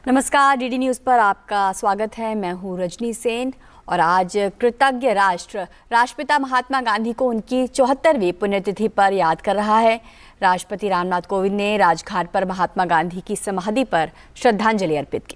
नमस्कार, DD news पर आपका स्वागत है। मैं हूं रजनी सेन और आज कृतज्ञ राष्ट्र राष्ट्रपिता महात्मा गांधी को उनकी 74वीं पुण्यतिथि पर याद कर रहा है। राष्ट्रपति रामनाथ कोविंद ने राजघाट पर महात्मा गांधी की समाधि पर श्रद्धांजलि अर्पित की।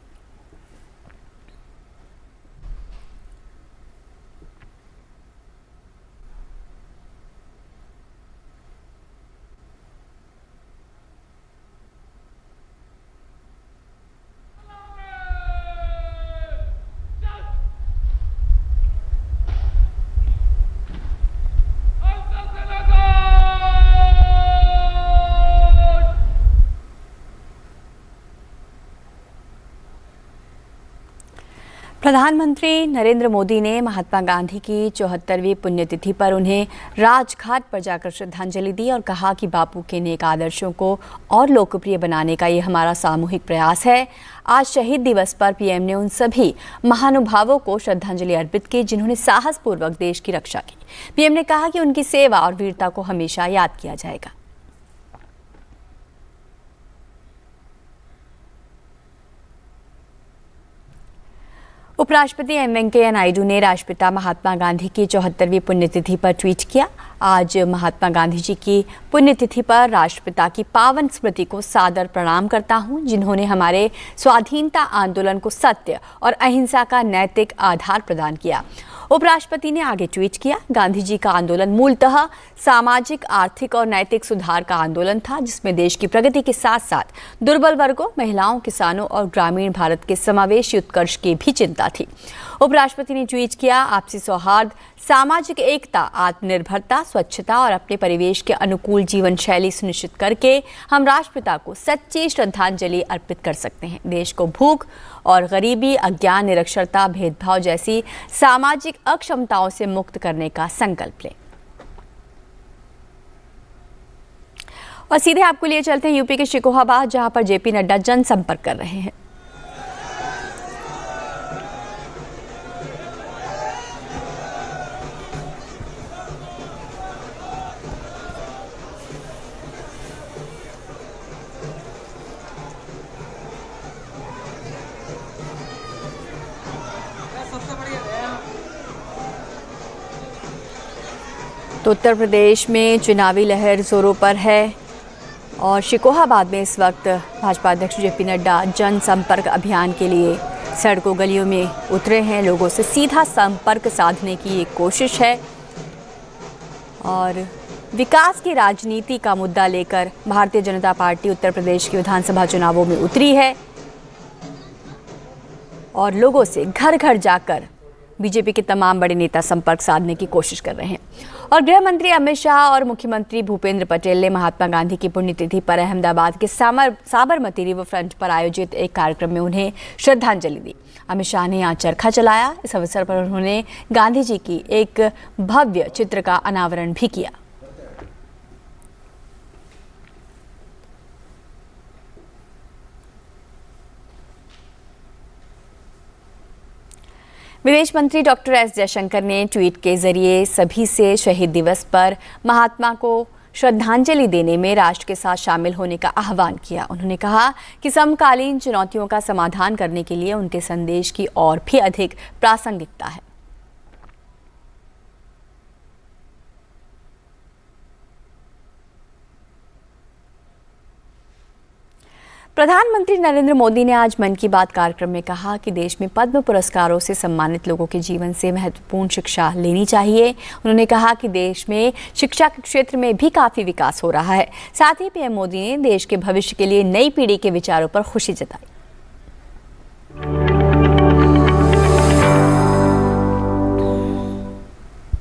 प्रधानमंत्री नरेंद्र मोदी ने महात्मा गांधी की 74वीं पुण्यतिथि पर उन्हें राजघाट पर जाकर श्रद्धांजलि दी और कहा कि बापू के नेक आदर्शों को और लोकप्रिय बनाने का ये हमारा सामूहिक प्रयास है। आज शहीद दिवस पर पीएम ने उन सभी महानुभावों को श्रद्धांजलि अर्पित की जिन्होंने साहसपूर्वक देश की रक्षा की। पीएम ने कहा कि उनकी सेवा और वीरता को हमेशा याद किया जाएगा। उपराष्ट्रपति एम वेंकैया नायडू ने राष्ट्रपिता महात्मा गांधी की 74वीं पुण्यतिथि पर ट्वीट किया। आज महात्मा गांधी जी की पुण्यतिथि पर राष्ट्रपिता की पावन स्मृति को सादर प्रणाम करता हूं, जिन्होंने हमारे स्वाधीनता आंदोलन को सत्य और अहिंसा का नैतिक आधार प्रदान किया। उपराष्ट्रपति ने आगे ट्वीट किया, गांधी जी का आंदोलन मूलतः सामाजिक, आर्थिक और नैतिक सुधार का आंदोलन था, जिसमें देश की प्रगति के साथ साथ दुर्बल वर्गों, महिलाओं, किसानों और ग्रामीण भारत के समावेशी उत्कर्ष की भी चिंता थी। उपराष्ट्रपति ने ट्वीट किया, आपसी सौहार्द, सामाजिक एकता, आत्मनिर्भरता, स्वच्छता और अपने परिवेश के अनुकूल जीवन शैली सुनिश्चित करके हम राष्ट्रपिता को सच्ची श्रद्धांजलि अर्पित कर सकते हैं। देश को भूख और गरीबी, अज्ञान, निरक्षरता, भेदभाव जैसी सामाजिक अक्षमताओं से मुक्त करने का संकल्प लें। और सीधे आपको लिए चलते हैं यूपी के शिकोहाबाद, जहां पर जेपी नड्डा जनसंपर्क कर रहे हैं। तो उत्तर प्रदेश में चुनावी लहर जोरों पर है और शिकोहाबाद में इस वक्त भाजपा अध्यक्ष जेपी नड्डा जनसंपर्क अभियान के लिए सड़कों गलियों में उतरे हैं। लोगों से सीधा संपर्क साधने की एक कोशिश है और विकास की राजनीति का मुद्दा लेकर भारतीय जनता पार्टी उत्तर प्रदेश के विधानसभा चुनावों में उतरी है और लोगों से घर घर जाकर बीजेपी के तमाम बड़े नेता संपर्क साधने की कोशिश कर रहे हैं। और गृह मंत्री अमित शाह और मुख्यमंत्री भूपेंद्र पटेल ने महात्मा गांधी की पुण्यतिथि पर अहमदाबाद के साबरमती रिवर फ्रंट पर आयोजित एक कार्यक्रम में उन्हें श्रद्धांजलि दी। अमित शाह ने यहाँ चरखा चलाया। इस अवसर पर उन्होंने गांधी जी की एक भव्य चित्र का अनावरण भी किया। विदेश मंत्री डॉक्टर एस जयशंकर ने ट्वीट के जरिए सभी से शहीद दिवस पर महात्मा को श्रद्धांजलि देने में राष्ट्र के साथ शामिल होने का आह्वान किया। उन्होंने कहा कि समकालीन चुनौतियों का समाधान करने के लिए उनके संदेश की और भी अधिक प्रासंगिकता है। प्रधानमंत्री नरेंद्र मोदी ने आज मन की बात कार्यक्रम में कहा कि देश में पद्म पुरस्कारों से सम्मानित लोगों के जीवन से महत्वपूर्ण शिक्षा लेनी चाहिए। उन्होंने कहा कि देश में शिक्षा के क्षेत्र में भी काफी विकास हो रहा है। साथ ही पीएम मोदी ने देश के भविष्य के लिए नई पीढ़ी के विचारों पर खुशी जताई।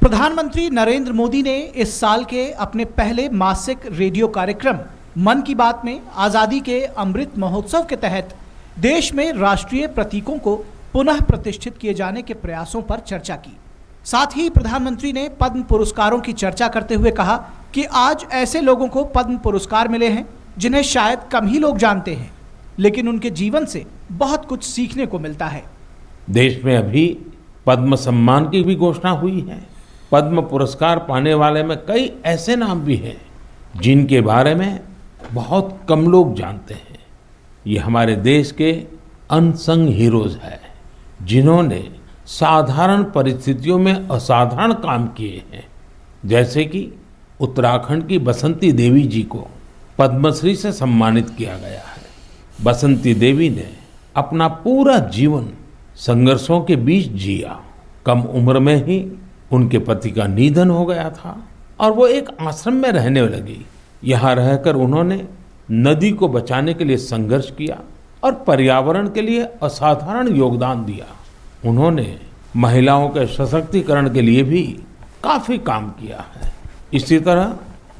प्रधानमंत्री नरेंद्र मोदी ने इस साल के अपने पहले मासिक रेडियो कार्यक्रम मन की बात में आज़ादी के अमृत महोत्सव के तहत देश में राष्ट्रीय प्रतीकों को पुनः प्रतिष्ठित किए जाने के प्रयासों पर चर्चा की। साथ ही प्रधानमंत्री ने पद्म पुरस्कारों की चर्चा करते हुए कहा कि आज ऐसे लोगों को पद्म पुरस्कार मिले हैं जिन्हें शायद कम ही लोग जानते हैं, लेकिन उनके जीवन से बहुत कुछ सीखने को मिलता है। देश में अभी पद्म सम्मान की भी घोषणा हुई है। पद्म पुरस्कार पाने वाले में कई ऐसे नाम भी हैं जिनके बारे में बहुत कम लोग जानते हैं। ये हमारे देश के अनसंग हीरोज है, जिन्होंने साधारण परिस्थितियों में असाधारण काम किए हैं। जैसे कि उत्तराखंड की बसंती देवी जी को पद्मश्री से सम्मानित किया गया है। बसंती देवी ने अपना पूरा जीवन संघर्षों के बीच जिया। कम उम्र में ही उनके पति का निधन हो गया था और वो एक आश्रम में रहने लगी। यहाँ रहकर उन्होंने नदी को बचाने के लिए संघर्ष किया और पर्यावरण के लिए असाधारण योगदान दिया। उन्होंने महिलाओं के सशक्तिकरण के लिए भी काफी काम किया है। इसी तरह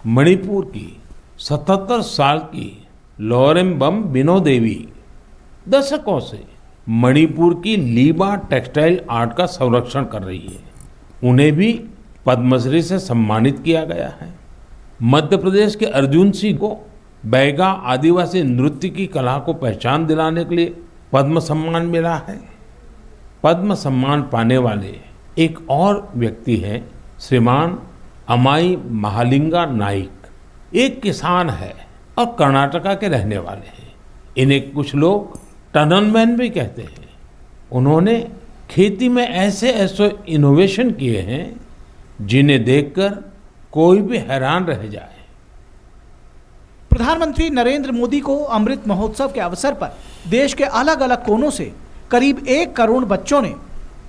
मणिपुर की 77 साल की लौरेम्बम बिनो देवी दशकों से मणिपुर की लीबा टेक्सटाइल आर्ट का संरक्षण कर रही है। उन्हें भी पद्मश्री से सम्मानित किया गया है। मध्य प्रदेश के अर्जुन सिंह को बैगा आदिवासी नृत्य की कला को पहचान दिलाने के लिए पद्म सम्मान मिला है। पद्म सम्मान पाने वाले एक और व्यक्ति हैं श्रीमान अमाई महालिंगा नाइक। एक किसान है और कर्नाटका के रहने वाले हैं। इन्हें कुछ लोग टनल मैन भी कहते हैं। उन्होंने खेती में ऐसे ऐसे इनोवेशन किए हैं जिन्हें देखकर कोई भी हैरान रह जाए। प्रधानमंत्री नरेंद्र मोदी को अमृत महोत्सव के अवसर पर देश के अलग अलग कोनों से करीब 1 करोड़ बच्चों ने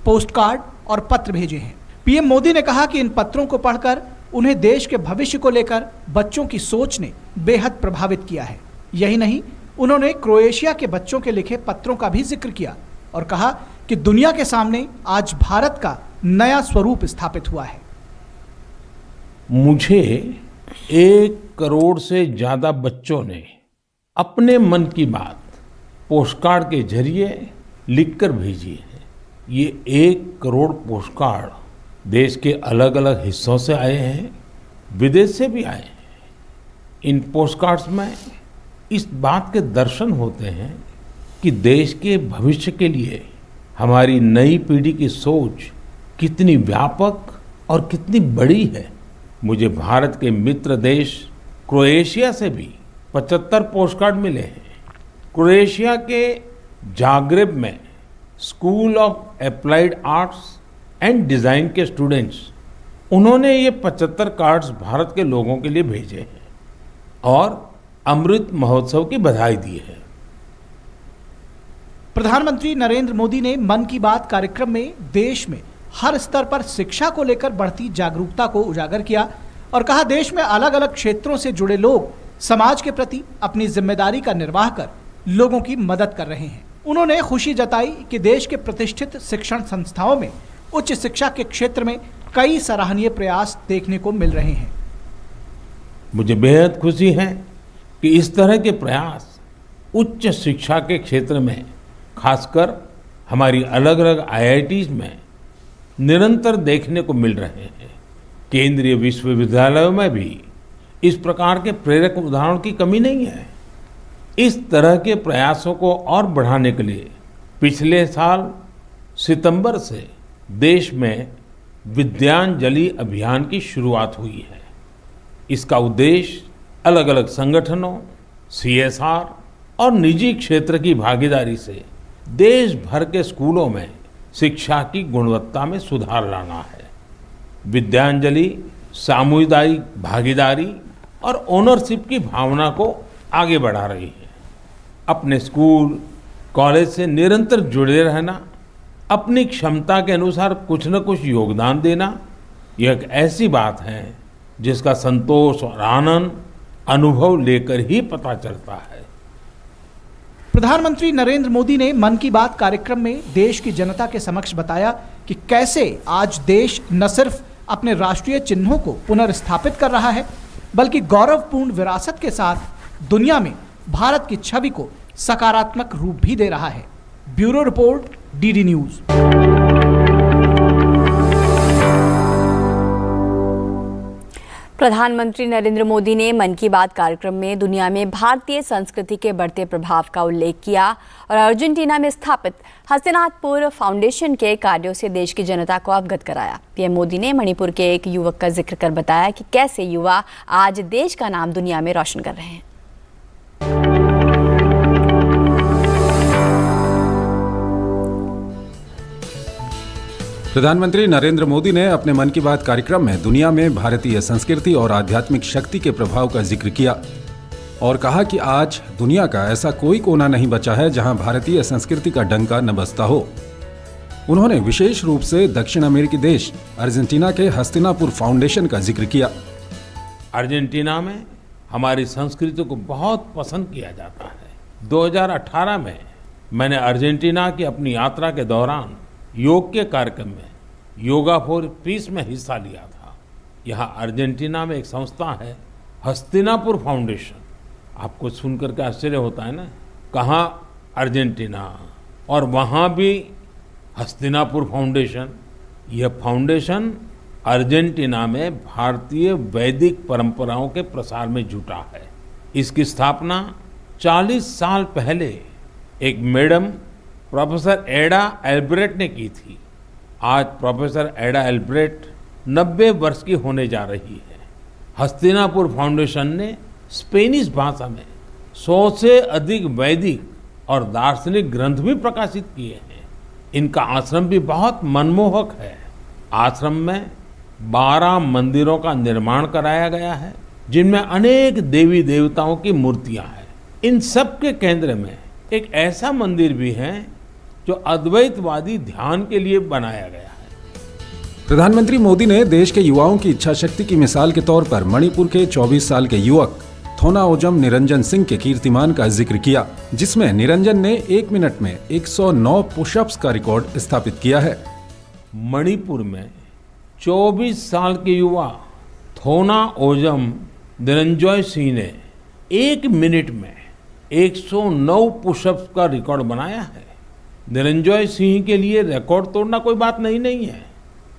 पोस्ट कार्ड और पत्र भेजे हैं। पीएम मोदी ने कहा कि इन पत्रों को पढ़कर उन्हें देश के भविष्य को लेकर बच्चों की सोच ने बेहद प्रभावित किया है। यही नहीं, उन्होंने क्रोएशिया के बच्चों के लिखे पत्रों का भी जिक्र किया और कहा कि दुनिया के सामने आज भारत का नया स्वरूप स्थापित हुआ है। मुझे 1 करोड़ से ज्यादा बच्चों ने अपने मन की बात पोस्टकार्ड के जरिए लिखकर भेजी है। ये 1 करोड़ पोस्टकार्ड देश के अलग अलग हिस्सों से आए हैं, विदेश से भी आए हैं। इन पोस्टकार्ड्स में इस बात के दर्शन होते हैं कि देश के भविष्य के लिए हमारी नई पीढ़ी की सोच कितनी व्यापक और कितनी बड़ी है। मुझे भारत के मित्र देश क्रोएशिया से भी 75 पोस्टकार्ड मिले हैं। क्रोएशिया के जाग्रेब में school of applied arts and design के स्टूडेंट्स, उन्होंने ये 75 कार्ड्स भारत के लोगों के लिए भेजे हैं और अमृत महोत्सव की बधाई दी है। प्रधानमंत्री नरेंद्र मोदी ने मन की बात कार्यक्रम में देश में हर स्तर पर शिक्षा को लेकर बढ़ती जागरूकता को उजागर किया और कहा देश में अलग अलग क्षेत्रों से जुड़े लोग समाज के प्रति अपनी जिम्मेदारी का निर्वाह कर लोगों की मदद कर रहे हैं। उन्होंने खुशी जताई कि देश के प्रतिष्ठित शिक्षण संस्थाओं में उच्च शिक्षा के क्षेत्र में कई सराहनीय प्रयास देखने को मिल रहे हैं। मुझे बेहद खुशी है कि इस तरह के प्रयास उच्च शिक्षा के क्षेत्र में, खासकर हमारी अलग अलग IITs में निरंतर देखने को मिल रहे हैं। केंद्रीय विश्वविद्यालयों में भी इस प्रकार के प्रेरक उदाहरणों की कमी नहीं है। इस तरह के प्रयासों को और बढ़ाने के लिए पिछले साल सितंबर से देश में विद्यांजलि अभियान की शुरुआत हुई है। इसका उद्देश्य अलग अलग संगठनों, CSR और निजी क्षेत्र की भागीदारी से देश भर के स्कूलों में शिक्षा की गुणवत्ता में सुधार लाना है। विद्यांजलि सामुदायिक भागीदारी और ओनरशिप की भावना को आगे बढ़ा रही है। अपने स्कूल, कॉलेज से निरंतर जुड़े रहना, अपनी क्षमता के अनुसार कुछ न कुछ योगदान देना, यह एक ऐसी बात है जिसका संतोष और आनंद अनुभव लेकर ही पता चलता है। प्रधानमंत्री नरेंद्र मोदी ने मन की बात कार्यक्रम में देश की जनता के समक्ष बताया कि कैसे आज देश न सिर्फ अपने राष्ट्रीय चिन्हों को पुनर्स्थापित कर रहा है, बल्कि गौरवपूर्ण विरासत के साथ दुनिया में भारत की छवि को सकारात्मक रूप भी दे रहा है। Bureau report, DD news. प्रधानमंत्री नरेंद्र मोदी ने मन की बात कार्यक्रम में दुनिया में भारतीय संस्कृति के बढ़ते प्रभाव का उल्लेख किया और अर्जेंटीना में स्थापित हस्तिनापुर फाउंडेशन के कार्यों से देश की जनता को अवगत कराया। पीएम मोदी ने मणिपुर के एक युवक का जिक्र कर बताया कि कैसे युवा आज देश का नाम दुनिया में रोशन कर रहे हैं। प्रधानमंत्री नरेंद्र मोदी ने अपने मन की बात कार्यक्रम में दुनिया में भारतीय संस्कृति और आध्यात्मिक शक्ति के प्रभाव का जिक्र किया और कहा कि आज दुनिया का ऐसा कोई कोना नहीं बचा है जहां भारतीय संस्कृति का डंका न बजता हो। उन्होंने विशेष रूप से दक्षिण अमेरिकी देश अर्जेंटीना के हस्तिनापुर फाउंडेशन का जिक्र किया। अर्जेंटीना में हमारी संस्कृति को बहुत पसंद किया जाता है। 2018 में मैंने अर्जेंटीना की अपनी यात्रा के दौरान योग के कार्यक्रम में योगा फॉर पीस में हिस्सा लिया था। यहाँ अर्जेंटीना में एक संस्था है हस्तिनापुर फाउंडेशन। आपको सुनकर के आश्चर्य होता है ना, कहाँ अर्जेंटीना और वहाँ भी हस्तिनापुर फाउंडेशन। यह फाउंडेशन अर्जेंटीना में भारतीय वैदिक परंपराओं के प्रसार में जुटा है। इसकी स्थापना 40 साल पहले एक मैडम प्रोफेसर एडा एल्ब्रेट ने की थी। आज प्रोफेसर एडा एल्ब्रेट 90 वर्ष की होने जा रही है। हस्तिनापुर फाउंडेशन ने स्पेनिश भाषा में 100 से अधिक वैदिक और दार्शनिक ग्रंथ भी प्रकाशित किए हैं। इनका आश्रम भी बहुत मनमोहक है। आश्रम में 12 मंदिरों का निर्माण कराया गया है, जिनमें अनेक देवी देवताओं की मूर्तियां हैं। इन सब के केंद्र में एक ऐसा मंदिर भी है जो अद्वैतवादी ध्यान के लिए बनाया गया है। प्रधानमंत्री मोदी ने देश के युवाओं की इच्छा शक्ति की मिसाल के तौर पर मणिपुर के 24 साल के युवक थोनाओजम निरंजन सिंह के कीर्तिमान का जिक्र किया, जिसमें निरंजन ने 1 मिनट में 109 पुशअप्स का रिकॉर्ड स्थापित किया है। मणिपुर में 24 साल के युवा थोनाओजम निरंजॉय सिंह ने 1 मिनट में 109 पुशअप्स का रिकॉर्ड बनाया है। निरंजॉय सिंह के लिए रिकॉर्ड तोड़ना कोई बात नहीं है।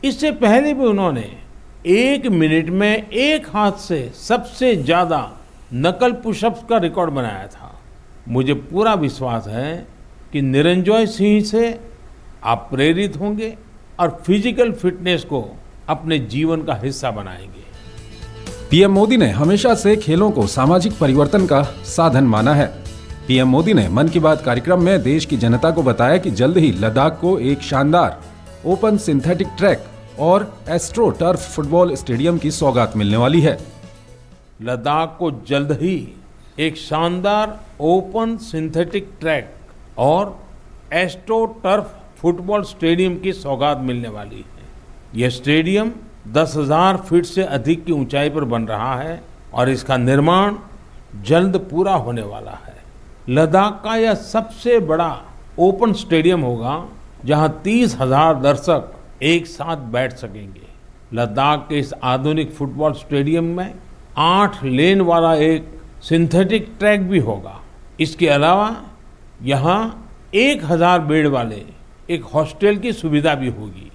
इससे पहले भी उन्होंने 1 मिनट में एक हाथ से सबसे ज्यादा नकल पुशअप्स का रिकॉर्ड बनाया था। मुझे पूरा विश्वास है कि निरंजॉय सिंह से आप प्रेरित होंगे और फिजिकल फिटनेस को अपने जीवन का हिस्सा बनाएंगे। पीएम मोदी ने हमेशा से खेलों को सामाजिक परिवर्तन का साधन माना है। पीएम मोदी ने मन की बात कार्यक्रम में देश की जनता को बताया कि जल्द ही लद्दाख को एक शानदार ओपन सिंथेटिक ट्रैक और एस्ट्रो टर्फ फुटबॉल स्टेडियम की सौगात मिलने वाली है। लद्दाख को जल्द ही एक शानदार ओपन सिंथेटिक ट्रैक और एस्ट्रो टर्फ फुटबॉल स्टेडियम की सौगात मिलने वाली है। यह स्टेडियम 10,000 फीट से अधिक की ऊंचाई पर बन रहा है और इसका निर्माण जल्द पूरा होने वाला है। लद्दाख का यह सबसे बड़ा ओपन स्टेडियम होगा जहां 30,000 दर्शक एक साथ बैठ सकेंगे। लद्दाख के इस आधुनिक फुटबॉल स्टेडियम में 8 लेन वाला एक सिंथेटिक ट्रैक भी होगा। इसके अलावा यहाँ 1000 बेड वाले एक हॉस्टल की सुविधा भी होगी।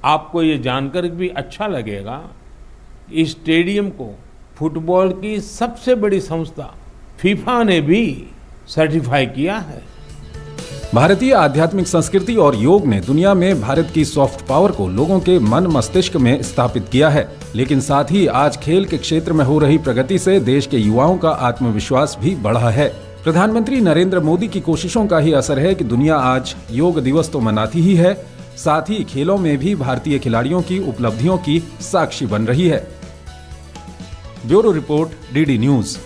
आपको ये जानकर भी अच्छा लगेगा कि इस स्टेडियम को फुटबॉल की सबसे बड़ी संस्था फीफा ने भी सर्टिफाई किया है। भारतीय आध्यात्मिक संस्कृति और योग ने दुनिया में भारत की सॉफ्ट पावर को लोगों के मन मस्तिष्क में स्थापित किया है, लेकिन साथ ही आज खेल के क्षेत्र में हो रही प्रगति से देश के युवाओं का आत्मविश्वास भी बढ़ा है। प्रधानमंत्री नरेंद्र मोदी की कोशिशों का ही असर है कि दुनिया आज योग दिवस तो मनाती ही है, साथ ही खेलों में भी भारतीय खिलाड़ियों की उपलब्धियों की साक्षी बन रही है। Bureau report, DD news.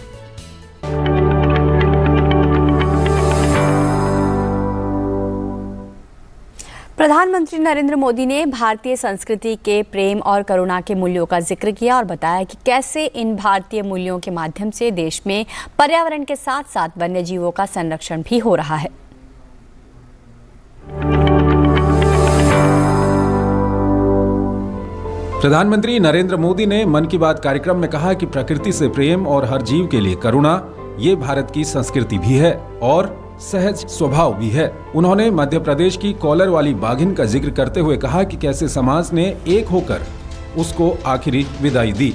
प्रधानमंत्री नरेंद्र मोदी ने भारतीय संस्कृति के प्रेम और करुणा के मूल्यों का जिक्र किया और बताया कि कैसे इन भारतीय मूल्यों के माध्यम से देश में पर्यावरण के साथ साथ वन्य जीवों का संरक्षण भी हो रहा है। प्रधानमंत्री नरेंद्र मोदी ने मन की बात कार्यक्रम में कहा कि प्रकृति से प्रेम और हर जीव के लिए करुणा ये भारत की संस्कृति भी है और सहज स्वभाव भी है। उन्होंने मध्य प्रदेश की कॉलर वाली बाघिन का जिक्र करते हुए कहा कि कैसे समाज ने एक होकर उसको आखिरी विदाई दी।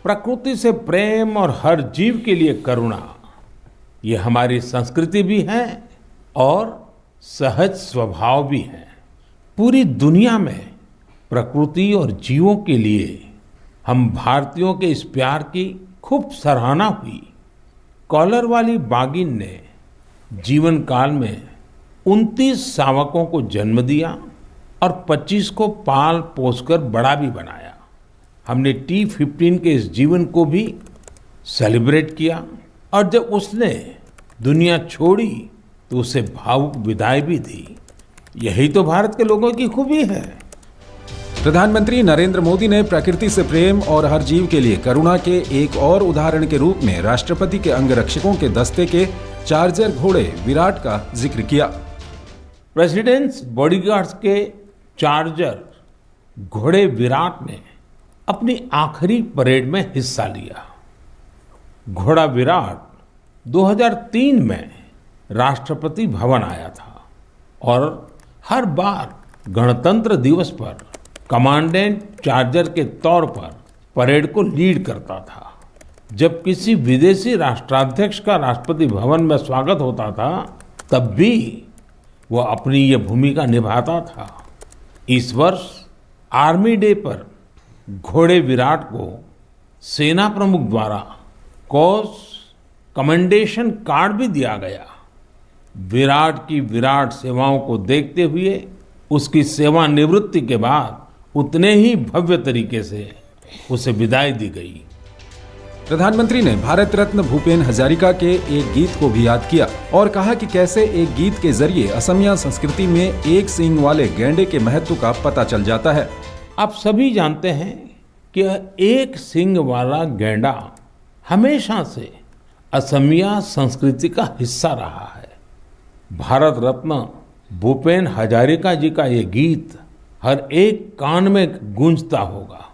प्रकृति से प्रेम और हर जीव के लिए करुणा ये हमारी संस्कृति भी है और सहज स्वभाव भी है। पूरी दुनिया में प्रकृति और जीवों के लिए हम भारतीयों के इस प्यार की खूब सराहना हुई। कॉलर वाली बाघिन ने जीवन काल में 29 शावकों को जन्म दिया और 25 को पाल पोसकर बड़ा भी बनाया। हमने T-15 के इस जीवन को भी सेलिब्रेट किया और जब उसने दुनिया छोड़ी तो उसे भावुक विदाई भी दी। यही तो भारत के लोगों की खूबी है। प्रधानमंत्री नरेंद्र मोदी ने प्रकृति से प्रेम और हर जीव के लिए करुणा के एक और उदाहरण के रूप में राष्ट्रपति के अंगरक्षकों के दस्ते के चार्जर घोड़े विराट का जिक्र किया। प्रेसिडेंट्स बॉडीगार्ड्स के चार्जर घोड़े विराट ने अपनी आखिरी परेड में हिस्सा लिया। घोड़ा विराट 2003 में राष्ट्रपति भवन आया था और हर बार गणतंत्र दिवस पर कमांडेंट चार्जर के तौर पर परेड को लीड करता था। जब किसी विदेशी राष्ट्राध्यक्ष का राष्ट्रपति भवन में स्वागत होता था तब भी वो अपनी ये भूमिका निभाता था। इस वर्ष आर्मी डे पर घोड़े विराट को सेना प्रमुख द्वारा कॉज कमेंडेशन कार्ड भी दिया गया। विराट की विराट सेवाओं को देखते हुए उसकी सेवानिवृत्ति के बाद उतने ही भव्य तरीके से उसे विदाई दी गई। प्रधानमंत्री ने भारत रत्न भूपेन हजारिका के एक गीत को भी याद किया और कहा कि कैसे एक गीत के जरिए असमिया संस्कृति में एक सींग वाले गैंडे के महत्व का पता चल जाता है। आप सभी जानते हैं कि एक सींग वाला गैंडा हमेशा से असमिया संस्कृति का हिस्सा रहा है। भारत रत्न भूपेन हजारिका जी का ये गीत हर एक कान में गूंजता होगा।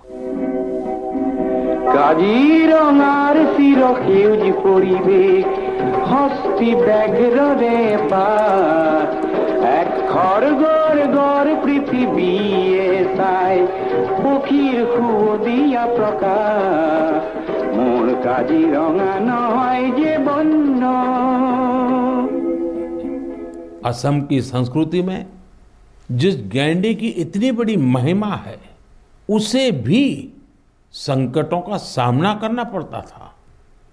কাজিৰঙাৰ চিৰ সেউজ পৰিৱেশ হস্তি ব্যাঘ্ৰ ৰে পাত এক খড়গৰ গড় পৃথিৱীয়ে চাই পক্ষীৰ সুদিয়া প্ৰকাশ মোৰ কাজিৰঙা নহয় যে বন্য। असम की संस्कृति में जिस गैंडे की इतनी बड़ी महिमा है उसे भी संकटों का सामना करना पड़ता था।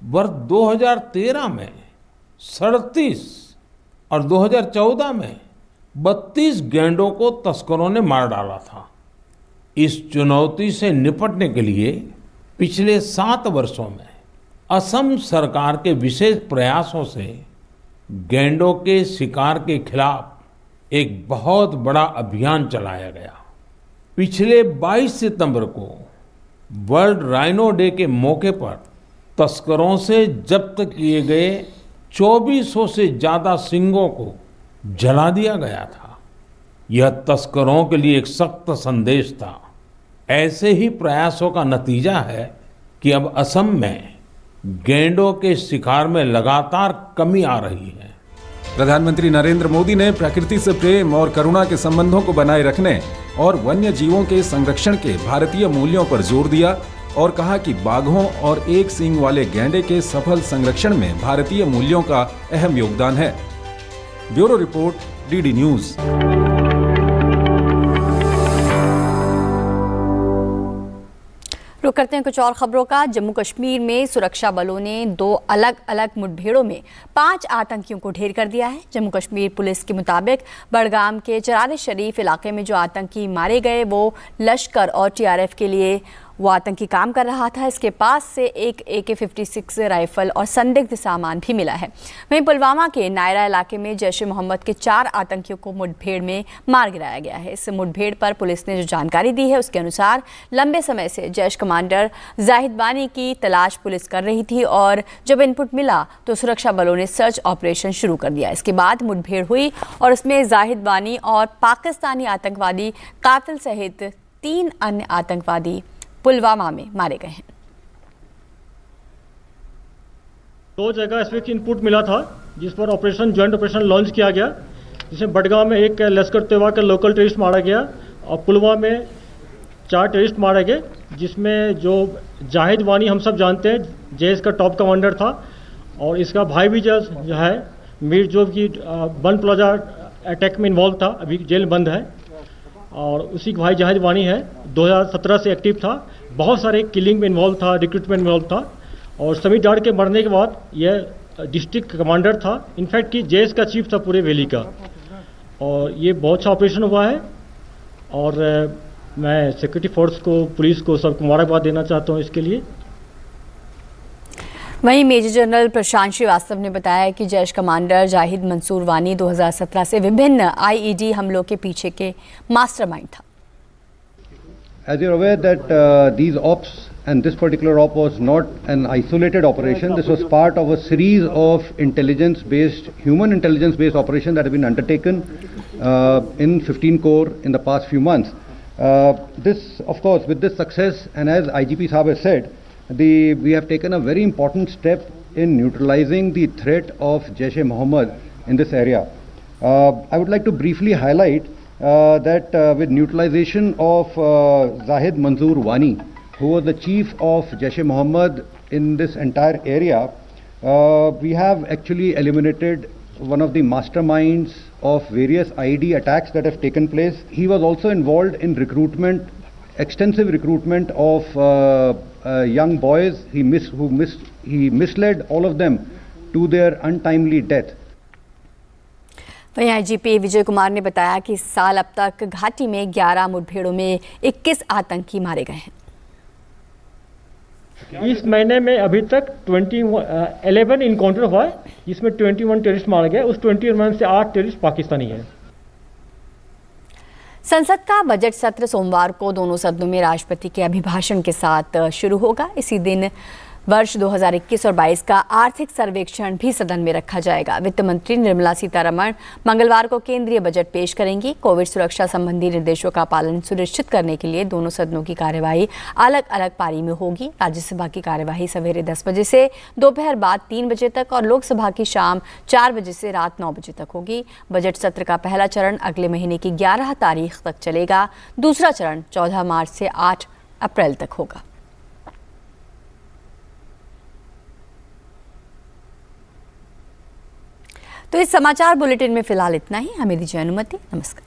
वर्ष 2013 में 37 और 2014 में 32 गैंडों को तस्करों ने मार डाला था। इस चुनौती से निपटने के लिए पिछले 7 वर्षों में असम सरकार के विशेष प्रयासों से गैंडों के शिकार के खिलाफ एक बहुत बड़ा अभियान चलाया गया। पिछले 22 सितंबर को वर्ल्ड राइनो डे के मौके पर तस्करों से जब्त किए गए 2400 से ज्यादा सींगों को जला दिया गया था। यह तस्करों के लिए एक सख्त संदेश था। ऐसे ही प्रयासों का नतीजा है कि अब असम में गैंडों के शिकार में लगातार कमी आ रही है। प्रधानमंत्री नरेंद्र मोदी ने प्रकृति से प्रेम और करुणा के संबंधों को बनाए रखने और वन्य जीवों के संरक्षण के भारतीय मूल्यों पर जोर दिया और कहा कि बाघों और एक सींग वाले गैंडे के सफल संरक्षण में भारतीय मूल्यों का अहम योगदान है। Bureau report, DD news. रुक करते हैं कुछ और खबरों का। जम्मू कश्मीर में सुरक्षा बलों ने 2 अलग अलग मुठभेड़ों में 5 आतंकियों को ढेर कर दिया है। जम्मू कश्मीर पुलिस के मुताबिक बड़गाम के चरार शरीफ इलाके में जो आतंकी मारे गए वो लश्कर और टीआरएफ के लिए वो आतंकी काम कर रहा था। इसके पास से एक AK-56 राइफल और संदिग्ध सामान भी मिला है। वहीं पुलवामा के नायरा इलाके में जैश-ए-मोहम्मद के 4 आतंकियों को मुठभेड़ में मार गिराया गया है। इस मुठभेड़ पर पुलिस ने जो जानकारी दी है उसके अनुसार लंबे समय से जैश कमांडर जाहिद बानी की तलाश पुलिस कर रही थी और जब इनपुट मिला तो सुरक्षा बलों ने सर्च ऑपरेशन शुरू कर दिया। इसके बाद मुठभेड़ हुई और उसमें जाहिद बानी और पाकिस्तानी आतंकवादी कातिल सहित 3 अन्य आतंकवादी पुलवामा में मारे गए हैं। 2 जगह स्पेसिफिक इनपुट मिला था जिस पर ज्वाइंट ऑपरेशन लॉन्च किया गया, जिसमें बडगांव में एक लश्कर तैयबा का लोकल टेररिस्ट मारा गया और पुलवामा में 4 टेररिस्ट मारे गए, जिसमें जो जाहिद वानी हम सब जानते हैं जैश का टॉप कमांडर था और इसका भाई भी जो है मीर जो की बन प्लाजा अटैक में इन्वॉल्व था, अभी जेल बंद है और उसी का भाई जाहिद वानी है। 2017 से एक्टिव था, बहुत सारे किलिंग में इन्वॉल्व था, रिक्रूटमेंट में इन्वॉल्व था और समीर डार के मरने के बाद यह डिस्ट्रिक्ट कमांडर था, इनफैक्ट कि जेश का चीफ था पूरे वैली का। और ये बहुत अच्छा ऑपरेशन हुआ है और मैं सिक्योरिटी फोर्स को, पुलिस को, सबको मुबारकबाद देना चाहता हूँ इसके लिए। वहीं मेजर जनरल प्रशांत श्रीवास्तव ने बताया कि जैश कमांडर जाहिद मंसूर वानी 2017 से विभिन्न आईईडी हमलों के पीछे के मास्टरमाइंड था। As you're aware that these ops and this particular op was not an isolated operation. This was part of a series of human intelligence-based operations that have been undertaken in 15 Corps in the past few months. This, of course, with this success, and as IGP Saab has said, we have taken a very important step in neutralizing the threat of Jaish-e-Mohammed in this area. I would like to briefly highlight that with neutralization of Zahid Manzoor Wani, who was the chief of Jaish-e-Mohammed in this entire area, we have actually eliminated one of the masterminds of various IED attacks that have taken place. He was also involved in extensive recruitment of young boys. He misled all of them to their untimely death. वहीं IGP Vijay Kumar ने बताया कि इस साल अब तक घाटी में 11 मुठभेड़ों में 21 आतंकी मारे गए हैं। इस महीने में अभी तक 11 इनकाउंटर हुआ है, जिसमें 21 टेररिस्ट मारे गए। उस 21 से 8 टेररिस्ट पाकिस्तानी हैं। संसद का बजट सत्र सोमवार को दोनों सदनों में राष्ट्रपति के अभिभाषण के साथ शुरू होगा। इसी दिन वर्ष 2021 और 22 का आर्थिक सर्वेक्षण भी सदन में रखा जाएगा। वित्त मंत्री निर्मला सीतारमण मंगलवार को केंद्रीय बजट पेश करेंगी। कोविड सुरक्षा संबंधी निर्देशों का पालन सुनिश्चित करने के लिए दोनों सदनों की कार्यवाही अलग अलग पारी में होगी। राज्यसभा की कार्यवाही सवेरे 10 बजे से दोपहर बाद 3 बजे तक और लोकसभा की शाम 4 बजे से रात 9 बजे तक होगी। बजट सत्र का पहला चरण अगले महीने की 11 तारीख तक चलेगा। दूसरा चरण 14 मार्च से 8 अप्रैल तक होगा। तो इस समाचार बुलेटिन में फिलहाल इतना ही। हमें दीजिए अनुमति। नमस्कार।